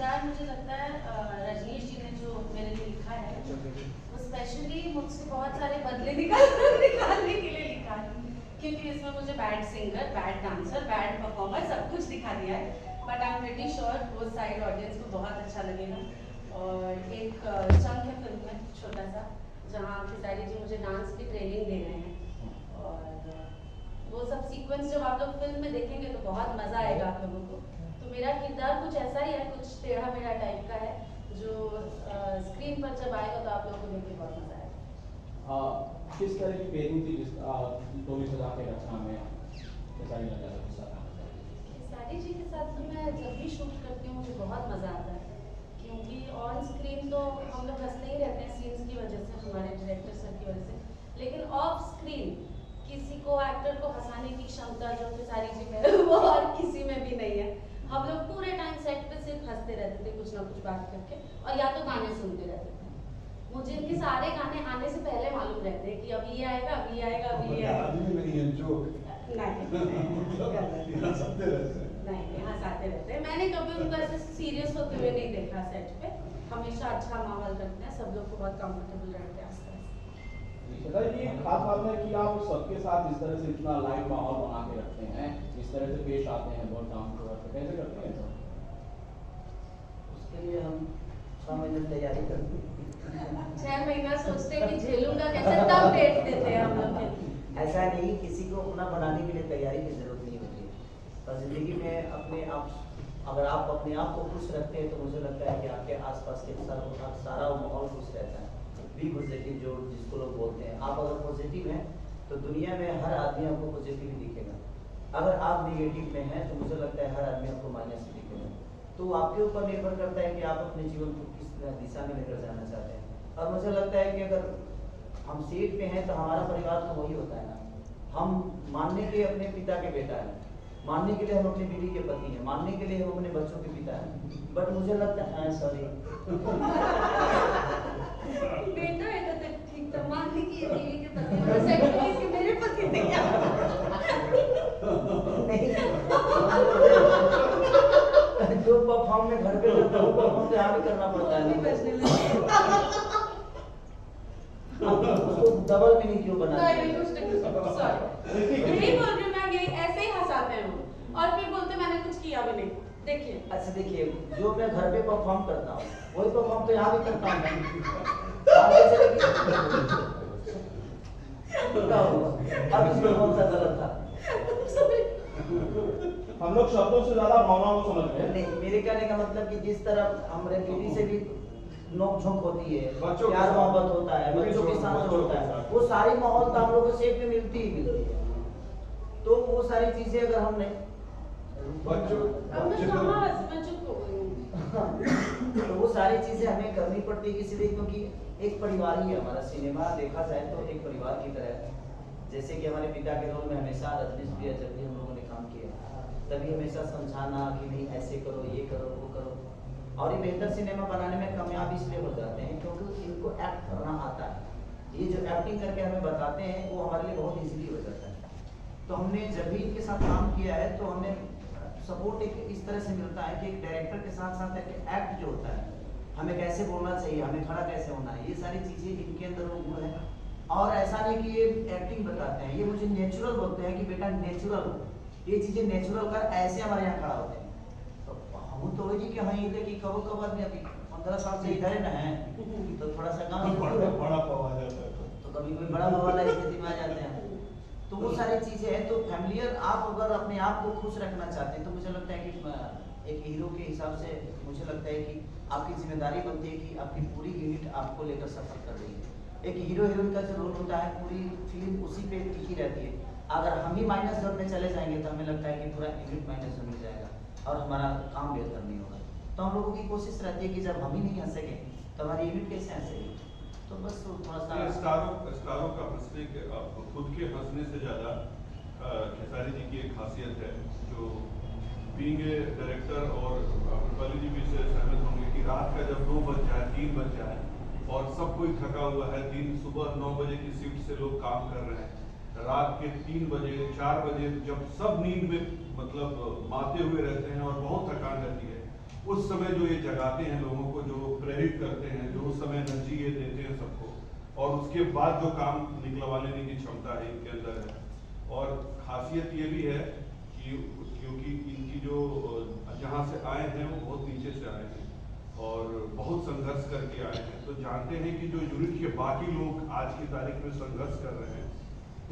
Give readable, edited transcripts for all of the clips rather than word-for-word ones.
किरदार मुझे लगता है रजनीश जी ने जो मेरे लिए लिखा है वो स्पेशली मुझसे बहुत सारे बदले निकालने के लिए लिखा है, क्योंकि इसमें मुझे bad singer, bad dancer, bad performer सब कुछ दिखा दिया है। But I am pretty sure वो साइड ऑडियंस को बहुत अच्छा लगेगा। और एक चंक है फिल्म में छोटा सा, जहाँ खेसारी जी मुझे डांस की ट्रेनिंग दे रहे हैं, और वो सब सीक्वेंस जब आप लोग फिल्म में देखेंगे तो बहुत मज़ा आएगा आप लोगों को। तो मेरा किरदार कुछ ऐसा ही है, कुछ टेढ़ा मेढ़ा टाइप का है, जो स्क्रीन पर जब आएगा तो आप लोगों को देख के बहुत मज़ा आएगा। किस तरह की पेयरिंग थी जिस टोनी सजा के रचना में खेसारी जी के साथ तो मैं जब भी शूट करती हूँ मुझे बहुत मज़ा आता है, क्योंकि ऑन स्क्रीन तो हम लोग हंसते ही रहते हैं सीन्स की वजह से, हमारे डायरेक्टर सर की वजह से, लेकिन ऑफ स्क्रीन किसी को एक्टर को हंसाने की क्षमता जो खेसारी जी में वो और किसी में भी नहीं है। हम लोग पूरे टाइम सेट पे सिर्फ हंसते रहते थे कुछ ना कुछ बात करके, और या तो गाने सुनते रहते थे। मुझे इनके सारे गाने आने से पहले मालूम रहते हैं कि अब ये आएगा, अब ये आएगा, अब ये आएगा। नहीं, हंसाते रहते हैं। मैंने कभी उनको ऐसे सीरियस होते हुए नहीं देखा सेट पे, हमेशा अच्छा माहौल रखते हैं, सब लोग को बहुत कंफर्टेबल रहते हैं आसपास। ये खास बात है कि आप सबके साथ इस तरह से इतना लाइव माहौल बना के रखते हैं, इस तरह से पेश आते हैं, बहुत काम कैसे करते हैं? उसके लिए हम 6 महीने तैयारी करते हैं। 6 महीना सोचते हैं कि झेलूंगा कैसे, तब डेट देते हैं हम लोग। ऐसा नहीं, किसी को अपना बनाने के लिए तैयारी की जरूरत नहीं होती है। और जिंदगी में अपने आप, अगर आप अपने आप को खुश रखते हैं तो मुझे लगता है कि आपके आसपास के सारा माहौल खुश रहता है। बी पॉजिटिव, जो जिसको लोग बोलते हैं। आप अगर पॉजिटिव हैं तो दुनिया में हर आदमी आपको पॉजिटिव ही दिखेगा। अगर आप निगेटिव में हैं तो मुझे लगता है हर आदमी आपको माइनस ही दिखेगा। तो आपके ऊपर निर्भर करता है कि आप अपने जीवन को किस दिशा में लेकर जाना चाहते हैं। और मुझे लगता है कि अगर हम सेट पे हैं तो हमारा परिवार तो वही होता है ना। हम मानने के अपने पिता के बेटा हैं, मानने के लिए हम अपनी बीवी के पति हैं, मानने के लिए हम अपने बच्चों के पिता हैं। बट मुझे लगता है सॉरी बेटा है तो ठीक था, मानने की बीवी के पति हैं, सेक्रेटरी के मेरे पति थे क्या? जो परफॉर्म में घर पे करता हूँ परफॉर्म तो यहाँ भी करना पड़ता है। उसको डबल मीनिंग क्यों बना? यही बोल रही हूँ मैं, यही ऐसे ही हंसाते हैं और फिर बोलते मैंने कुछ किया भी नहीं। देखिए, अच्छा देखिए, जो मैं घर पे परफॉर्म करता हूँ वही परफॉर्म तो यहाँ भी करता हूँ। अब इसमें कौन सा गलत था? हम लोग शब्दों से ज्यादा भावनाओं को समझ रहे हैं। नहीं, मेरे कहने का मतलब कि जिस तरह हमारे बीवी से भी नोक झोंक होती है, प्यार मोहब्बत होता है, बच्चों के साथ होता है, वो सारी माहौल तो हम लोग को सेट में मिलती ही मिलती है। तो वो सारी चीजें अगर हमने तो वो सारी चीजें हमें करनी पड़ती है, इसलिए क्योंकि एक परिवार ही है हमारा। सिनेमा देखा जाए तो एक परिवार की तरह, जैसे कि हमारे पिता के रोल में हमेशा रजनीश भैया जब भी हम लोगों ने काम किया तभी हमेशा समझाना कि नहीं ऐसे करो, ये करो, वो करो। और ये बेहतर सिनेमा बनाने में कामयाब इसलिए हो जाते हैं क्योंकि इनको एक्ट करना आता है। ये जो एक्टिंग करके हमें बताते हैं वो हमारे लिए बहुत इजीली हो जाता है। तो हमने जब भी इनके साथ काम किया है तो हमें सपोर्ट एक इस तरह से मिलता है कि एक डायरेक्टर के साथ साथ एक एक्ट जो होता है, हमें कैसे बोलना चाहिए, हमें खड़ा कैसे होना है, ये सारी चीज़ें इनके अंदर वो गुण है। और ऐसा नहीं कि ये एक्टिंग बताते हैं, ये मुझे नेचुरल बोलते हैं कि बेटा नेचुरल, ये चीज़ें नेचुरल कर, ऐसे हमारे यहाँ खड़ा होते हैं। हम तो जी कि हाँ ये कि कब कब आदमी अभी 15 साल से इधर ना है तो थोड़ा सा काम बड़ा पवा जाता है तो कभी कोई बड़ा वाला स्थिति में आ जाते हैं। तो वो सारी चीजें हैं। तो फैमिलियर आप अगर अपने आप को खुश रखना चाहते हैं तो मुझे लगता है कि एक हीरो के हिसाब से मुझे लगता है कि आपकी जिम्मेदारी बनती है कि आपकी पूरी यूनिट आपको लेकर सफर कर रही है। एक हीरो हीरोइन का जो रोल होता है पूरी फिल्म उसी पे टिकी रहती है। अगर हम ही माइनस जोन में चले जाएंगे तो हमें लगता है कि पूरा यूनिट माइनस जोन में जाएगा और हमारा काम बेहतर नहीं होगा। तो हम लोगों की कोशिश रहती है कि जब हम ही नहीं हंसेंगे तो हमारी यूनिट कैसे हंसेगी। तो बस थोड़ा सा स्टारों का हंसने के खुद के हंसने से ज़्यादा खेसारी जी की एक खासियत है जो बीइंग ए डायरेक्टर, और अमृपाली जी भी इससे सहमत होंगे कि रात का जब 2 बज जाए 3 बज जाए और सब कोई थका हुआ है, दिन सुबह 9 बजे की शिफ्ट से लोग काम कर रहे हैं, रात के 3 बजे 4 बजे जब सब नींद में मतलब माते हुए रहते हैं और बहुत थकान रहती है, उस समय जो ये जगाते हैं लोगों को, जो प्रेरित करते हैं, जो उस समय एनर्जी ये देते हैं सबको, और उसके बाद जो काम निकलवा लेने की क्षमता है इनके अंदर है। और खासियत ये भी है कि क्योंकि इनकी जो जहाँ से आए हैं वो बहुत नीचे से आए हैं और बहुत संघर्ष करके आए हैं, तो जानते हैं कि जो यूनिट के बाकी लोग आज की तारीख में संघर्ष कर रहे हैं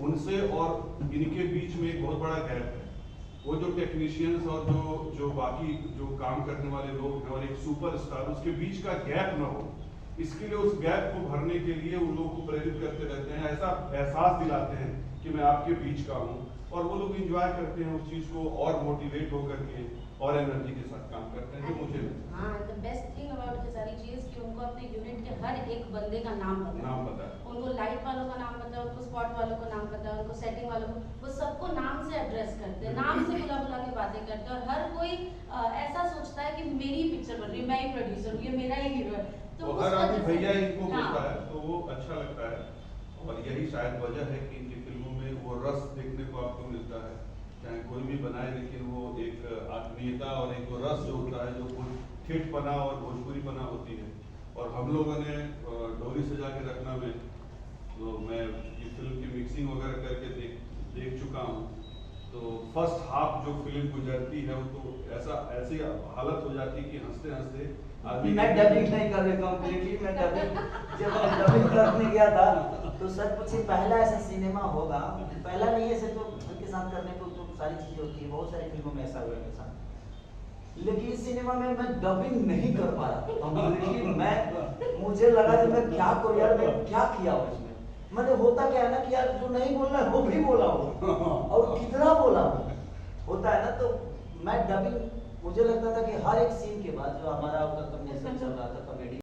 उनसे और इनके बीच में एक बहुत बड़ा गैप है। वो जो टेक्नीशियंस और जो बाकी जो काम करने वाले लोग हैं और एक सुपरस्टार, उसके बीच का गैप न हो, इसके लिए उस गैप को भरने के लिए उन लोगों को प्रेरित करते रहते हैं, ऐसा एहसास दिलाते हैं कि मैं आपके बीच का हूँ, और वो लोग एंजॉय करते हैं उस चीज को और मोटिवेट होकर के और एनर्जी के साथ काम करते हैं, जो मुझे लगता है। हाँ, the best thing about Khesari ji is कि उनको अपने यूनिट के हर एक बंदे का नाम पता है। उनको लाइट वालों का नाम पता है, उनको स्पॉट वालों का नाम पता है, उनको सेटिंग वालों को, वो सबको नाम से एड्रेस करते हैं, नाम से बुला बुला के बातें करते हैं, और हर कोई ऐसा सोचता है कि मेरी पिक्चर बन रही है, मैं ही प्रोड्यूसर हूँ, ये मेरा ही हीरो है। तो हर आदमी भैया इनको बोलता है, तो वो अच्छा लगता है, और यही शायद वजह है कि इनकी फिल्मों में वो रस देखने को आपको मिलता है। चाहे कोई भी बनाए, लेकिन वो एक आत्मीयता और एक वो रस जो होता है, जो ठेठपना और भोजपुरीपना होती है। और हम लोगों ने डोरी सजा के रखना में, तो मैं ये फिल्म की मिक्सिंग वगैरह करके देख चुका हूँ, तो फर्स्ट हाफ जो फिल्म गुजरती है वो तो ऐसी हालत हो जाती है कि हंसते हंसते आदमी। मैं डबिंग नहीं कर रहा कंप्लीटली, मैं डबिंग जब मैं डबिंग करने गया था तो सच पूछिए पहला ऐसा सिनेमा होगा, पहला नहीं ऐसे तो उनके साथ करने को तो सारी चीजें होती है, बहुत सारी फिल्मों में ऐसा हुआ मेरे साथ, लेकिन इस सिनेमा में मैं डबिंग नहीं कर पा रहा कंप्लीटली। मुझे लगा कि मैं क्या करूं यार, मैं क्या किया हूं इसमें। मैंने होता क्या है ना कि यार जो नहीं बोलना है वो भी बोला हो, और कितना बोला हो होता है ना, तो मैं डबिंग, मुझे लगता था कि हर एक सीन के बाद जो हमारा कॉम्बिनेशन